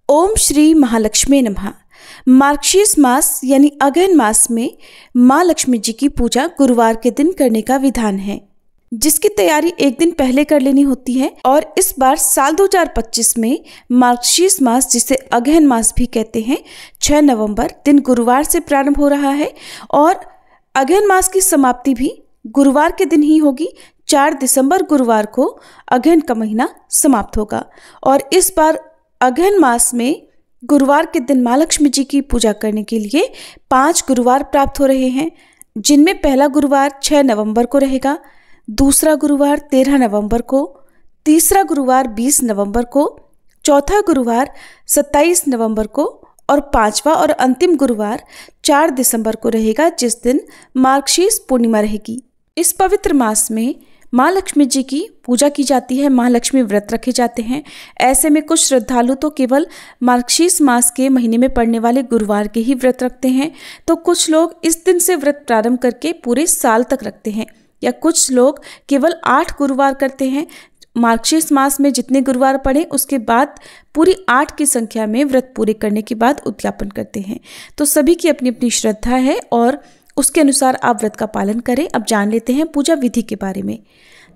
ओम श्री महालक्ष्मी नमः। मार्गशीर्ष मास यानी अगहन मास में माँ लक्ष्मी जी की पूजा गुरुवार के दिन करने का विधान है, जिसकी तैयारी एक दिन पहले कर लेनी होती है। और इस बार साल 2025 में मार्गशीर्ष मास, जिसे अगहन मास भी कहते हैं, 6 नवंबर दिन गुरुवार से प्रारंभ हो रहा है और अगहन मास की समाप्ति भी गुरुवार के दिन ही होगी। 4 दिसंबर गुरुवार को अगहन का महीना समाप्त होगा। और इस बार अगहन मास में गुरुवार के दिन माँ लक्ष्मी जी की पूजा करने के लिए 5 गुरुवार प्राप्त हो रहे हैं, जिनमें पहला गुरुवार 6 नवंबर को रहेगा, दूसरा गुरुवार 13 नवंबर को, तीसरा गुरुवार 20 नवंबर को, चौथा गुरुवार 27 नवंबर को और 5वां और अंतिम गुरुवार 4 दिसंबर को रहेगा, जिस दिन मार्गशीर्ष पूर्णिमा रहेगी। इस पवित्र मास में माँ लक्ष्मी जी की पूजा की जाती है, माँ लक्ष्मी व्रत रखे जाते हैं। ऐसे में कुछ श्रद्धालु तो केवल मार्गशीर्ष मास के महीने में पड़ने वाले गुरुवार के ही व्रत रखते हैं, तो कुछ लोग इस दिन से व्रत प्रारंभ करके पूरे साल तक रखते हैं, या कुछ लोग केवल 8 गुरुवार करते हैं। मार्गशीर्ष मास में जितने गुरुवार पड़े उसके बाद पूरी 8 की संख्या में व्रत पूरे करने के बाद उद्यापन करते हैं। तो सभी की अपनी अपनी श्रद्धा है और उसके अनुसार आप व्रत का पालन करें। अब जान लेते हैं पूजा विधि के बारे में।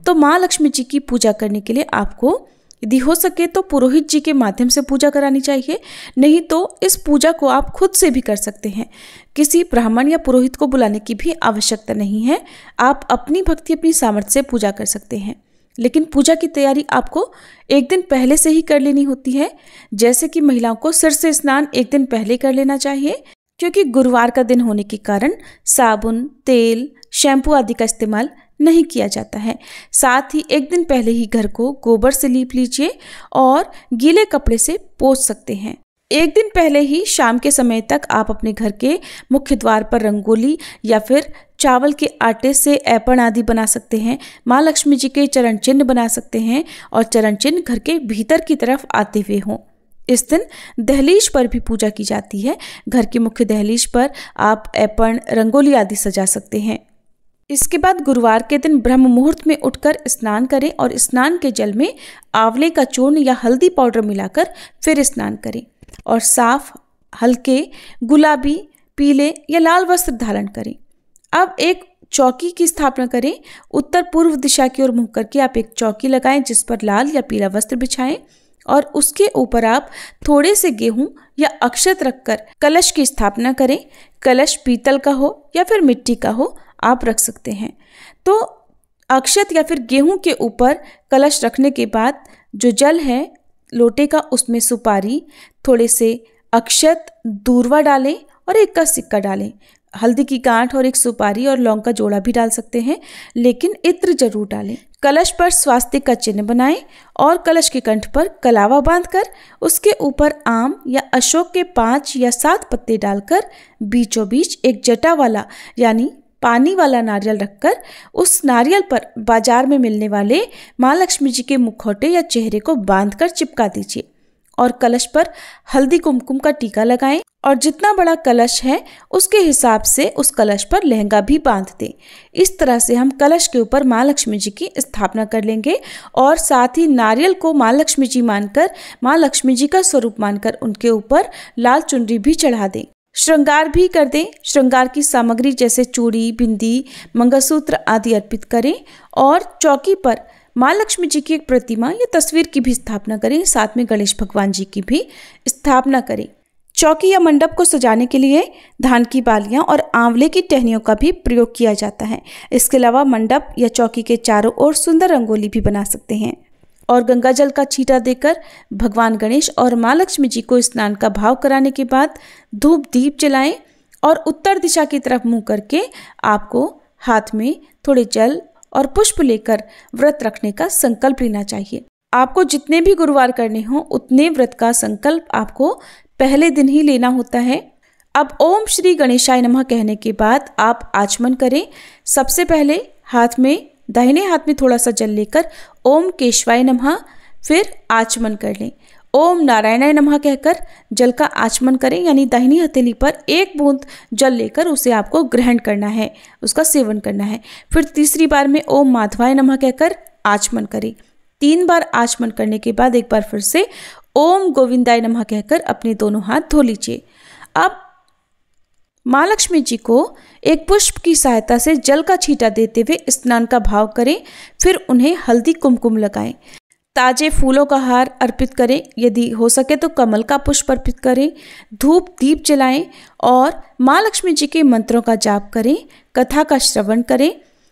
तो माँ लक्ष्मी जी की पूजा करने के लिए आपको यदि हो सके तो पुरोहित जी के माध्यम से पूजा करानी चाहिए, नहीं तो इस पूजा को आप खुद से भी कर सकते हैं। किसी ब्राह्मण या पुरोहित को बुलाने की भी आवश्यकता नहीं है, आप अपनी भक्ति अपनी सामर्थ्य से पूजा कर सकते हैं। लेकिन पूजा की तैयारी आपको एक दिन पहले से ही कर लेनी होती है। जैसे कि महिलाओं को सिर से स्नान एक दिन पहले कर लेना चाहिए, क्योंकि गुरुवार का दिन होने के कारण साबुन, तेल, शैम्पू आदि का इस्तेमाल नहीं किया जाता है। साथ ही एक दिन पहले ही घर को गोबर से लीप लीजिए और गीले कपड़े से पोंछ सकते हैं। एक दिन पहले ही शाम के समय तक आप अपने घर के मुख्य द्वार पर रंगोली या फिर चावल के आटे से ऐपण आदि बना सकते हैं। माँ लक्ष्मी जी के चरण चिन्ह बना सकते हैं और चरण चिन्ह घर के भीतर की तरफ आते हुए हों। इस दिन दहलीज पर भी पूजा की जाती है। घर की मुख्य दहलीज पर आप ऐपण, रंगोली आदि सजा सकते हैं। इसके बाद गुरुवार के दिन ब्रह्म मुहूर्त में उठकर स्नान करें और स्नान के जल में आंवले का चूर्ण या हल्दी पाउडर मिलाकर फिर स्नान करें और साफ हल्के गुलाबी, पीले या लाल वस्त्र धारण करें। अब एक चौकी की स्थापना करें। उत्तर पूर्व दिशा की ओर मुंह करके आप एक चौकी लगाएं, जिस पर लाल या पीला वस्त्र बिछाएं और उसके ऊपर आप थोड़े से गेहूं या अक्षत रखकर कलश की स्थापना करें। कलश पीतल का हो या फिर मिट्टी का हो, आप रख सकते हैं। तो अक्षत या फिर गेहूं के ऊपर कलश रखने के बाद जो जल है लोटे का, उसमें सुपारी, थोड़े से अक्षत, दूर्वा डालें और एक का सिक्का डालें। हल्दी की गांठ और एक सुपारी और लौंग का जोड़ा भी डाल सकते हैं, लेकिन इत्र जरूर डालें। कलश पर स्वास्तिक का चिन्ह बनाएं और कलश के कंठ पर कलावा बांधकर उसके ऊपर आम या अशोक के 5 या 7 पत्ते डालकर बीचों बीच एक जटा वाला यानी पानी वाला नारियल रखकर उस नारियल पर बाजार में मिलने वाले माँ लक्ष्मी जी के मुखौटे या चेहरे को बांधकर चिपका दीजिए और कलश पर हल्दी कुमकुम का टीका लगाएं और जितना बड़ा कलश है उसके हिसाब से उस कलश पर लहंगा भी बांध दें। इस तरह से हम कलश के ऊपर माँ लक्ष्मी जी की स्थापना कर लेंगे और साथ ही नारियल को माँ लक्ष्मी जी मानकर, माँ लक्ष्मी जी का स्वरूप मानकर उनके ऊपर लाल चुनरी भी चढ़ा दें। श्रृंगार भी कर दें। श्रृंगार की सामग्री जैसे चूड़ी, बिंदी, मंगलसूत्र आदि अर्पित करें और चौकी पर माँ लक्ष्मी जी की एक प्रतिमा या तस्वीर की भी स्थापना करें। साथ में गणेश भगवान जी की भी स्थापना करें। चौकी या मंडप को सजाने के लिए धान की बालियां और आंवले की टहनियों का भी प्रयोग किया जाता है। इसके अलावा मंडप या चौकी के चारों ओर सुंदर रंगोली भी बना सकते हैं और गंगा जल का छींटा देकर भगवान गणेश और माँ लक्ष्मी जी को स्नान का भाव कराने के बाद धूप दीप जलाएं और उत्तर दिशा की तरफ मुंह करके आपको हाथ में थोड़े जल और पुष्प लेकर व्रत रखने का संकल्प लेना चाहिए। आपको जितने भी गुरुवार करने हों उतने व्रत का संकल्प आपको पहले दिन ही लेना होता है। अब ओम श्री गणेशाय नमः कहने के बाद आप आचमन करें। सबसे पहले दाहिने हाथ में थोड़ा सा जल लेकर ओम केशवाय नमः फिर आचमन कर लें। ओम नारायणाय नमः कहकर जल का आचमन करें, यानी दाहिनी हथेली पर 1 बूंद जल लेकर उसे आपको ग्रहण करना है, उसका सेवन करना है। फिर तीसरी बार में ओम माधवाय नमः कहकर आचमन करें। 3 बार आचमन करने के बाद एक बार फिर से ओम गोविंदाय नमः कहकर अपने दोनों हाथ धो लीजिए। अब माँ लक्ष्मी जी को एक पुष्प की सहायता से जल का छींटा देते हुए स्नान का भाव करें। फिर उन्हें हल्दी कुमकुम लगाएं। ताजे फूलों का हार अर्पित करें, यदि हो सके तो कमल का पुष्प अर्पित करें। धूप दीप जलाएं और माँ लक्ष्मी जी के मंत्रों का जाप करें। कथा का श्रवण करें।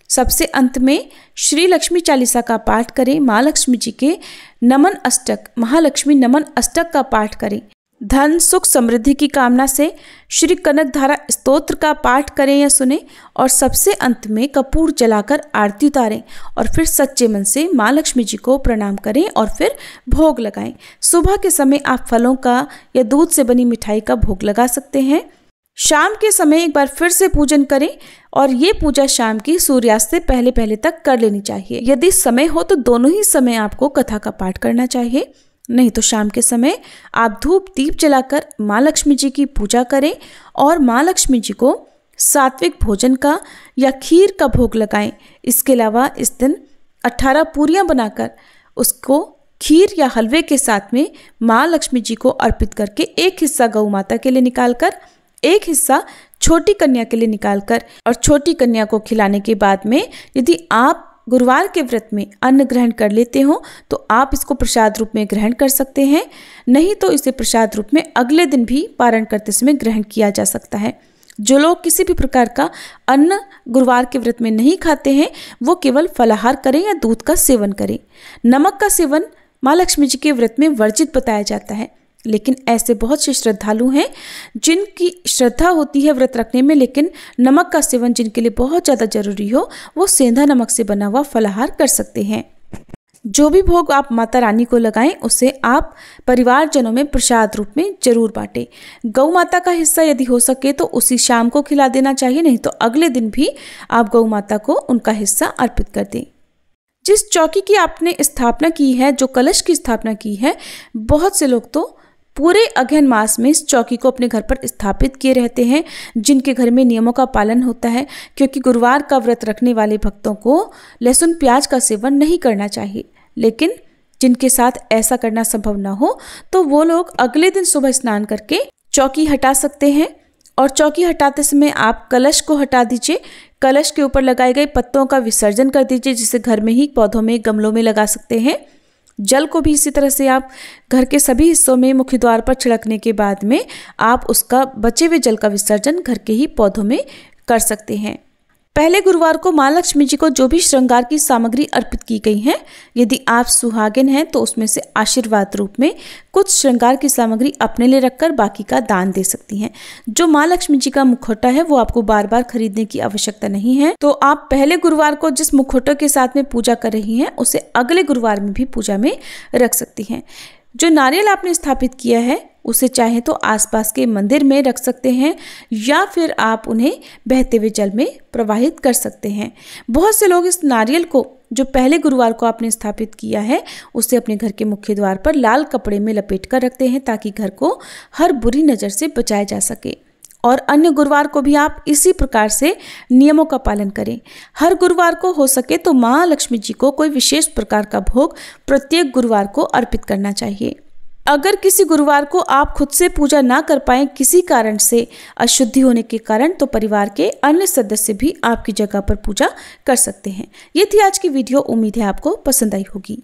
सबसे अंत में श्री लक्ष्मी चालीसा का पाठ करें। माँ लक्ष्मी जी के नमन अष्टक, महालक्ष्मी नमन अष्टक का पाठ करें। धन सुख समृद्धि की कामना से श्री कनक धारा स्तोत्र का पाठ करें या सुने और सबसे अंत में कपूर जलाकर आरती उतारें और फिर सच्चे मन से माँ लक्ष्मी जी को प्रणाम करें और फिर भोग लगाएं। सुबह के समय आप फलों का या दूध से बनी मिठाई का भोग लगा सकते हैं। शाम के समय एक बार फिर से पूजन करें और ये पूजा शाम की सूर्यास्त से पहले पहले तक कर लेनी चाहिए। यदि समय हो तो दोनों ही समय आपको कथा का पाठ करना चाहिए, नहीं तो शाम के समय आप धूप दीप जलाकर माँ लक्ष्मी जी की पूजा करें और माँ लक्ष्मी जी को सात्विक भोजन का या खीर का भोग लगाएं। इसके अलावा इस दिन 18 पूरियां बनाकर उसको खीर या हलवे के साथ में माँ लक्ष्मी जी को अर्पित करके एक हिस्सा गौ माता के लिए निकालकर, एक हिस्सा छोटी कन्या के लिए निकालकर और छोटी कन्या को खिलाने के बाद में यदि आप गुरुवार के व्रत में अन्न ग्रहण कर लेते हो तो आप इसको प्रसाद रूप में ग्रहण कर सकते हैं, नहीं तो इसे प्रसाद रूप में अगले दिन भी पारण करते समय ग्रहण किया जा सकता है। जो लोग किसी भी प्रकार का अन्न गुरुवार के व्रत में नहीं खाते हैं वो केवल फलाहार करें या दूध का सेवन करें। नमक का सेवन माँ लक्ष्मी जी के व्रत में वर्जित बताया जाता है, लेकिन ऐसे बहुत से श्रद्धालु हैं जिनकी श्रद्धा होती है व्रत रखने में, लेकिन नमक का सेवन जिनके लिए बहुत ज़्यादा जरूरी हो वो सेंधा नमक से बना हुआ फलाहार कर सकते हैं। जो भी भोग आप माता रानी को लगाएं उसे आप परिवारजनों में प्रसाद रूप में जरूर बांटें। गौ माता का हिस्सा यदि हो सके तो उसी शाम को खिला देना चाहिए, नहीं तो अगले दिन भी आप गौ माता को उनका हिस्सा अर्पित कर दें। जिस चौकी की आपने स्थापना की है, जो कलश की स्थापना की है, बहुत से लोग तो पूरे अगहन मास में इस चौकी को अपने घर पर स्थापित किए रहते हैं, जिनके घर में नियमों का पालन होता है, क्योंकि गुरुवार का व्रत रखने वाले भक्तों को लहसुन प्याज का सेवन नहीं करना चाहिए। लेकिन जिनके साथ ऐसा करना संभव ना हो तो वो लोग अगले दिन सुबह स्नान करके चौकी हटा सकते हैं और चौकी हटाते समय आप कलश को हटा दीजिए। कलश के ऊपर लगाए गए पत्तों का विसर्जन कर दीजिए, जिसे घर में ही पौधों में गमलों में लगा सकते हैं। जल को भी इसी तरह से आप घर के सभी हिस्सों में मुख्य द्वार पर छिड़कने के बाद में आप उसका बचे हुए जल का विसर्जन घर के ही पौधों में कर सकते हैं। पहले गुरुवार को माँ लक्ष्मी जी को जो भी श्रृंगार की सामग्री अर्पित की गई है, यदि आप सुहागिन हैं तो उसमें से आशीर्वाद रूप में कुछ श्रृंगार की सामग्री अपने लिए रखकर बाकी का दान दे सकती हैं। जो माँ लक्ष्मी जी का मुखौटा है वो आपको बार बार खरीदने की आवश्यकता नहीं है, तो आप पहले गुरुवार को जिस मुखौटे के साथ में पूजा कर रही हैं उसे अगले गुरुवार में भी पूजा में रख सकती हैं। जो नारियल आपने स्थापित किया है उसे चाहे तो आसपास के मंदिर में रख सकते हैं या फिर आप उन्हें बहते हुए जल में प्रवाहित कर सकते हैं। बहुत से लोग इस नारियल को जो पहले गुरुवार को आपने स्थापित किया है उसे अपने घर के मुख्य द्वार पर लाल कपड़े में लपेट कर रखते हैं, ताकि घर को हर बुरी नज़र से बचाया जा सके। और अन्य गुरुवार को भी आप इसी प्रकार से नियमों का पालन करें। हर गुरुवार को हो सके तो माँ लक्ष्मी जी को कोई विशेष प्रकार का भोग प्रत्येक गुरुवार को अर्पित करना चाहिए। अगर किसी गुरुवार को आप खुद से पूजा ना कर पाएं किसी कारण से, अशुद्धि होने के कारण, तो परिवार के अन्य सदस्य भी आपकी जगह पर पूजा कर सकते हैं। ये थी आज की वीडियो। उम्मीद है आपको पसंद आई होगी।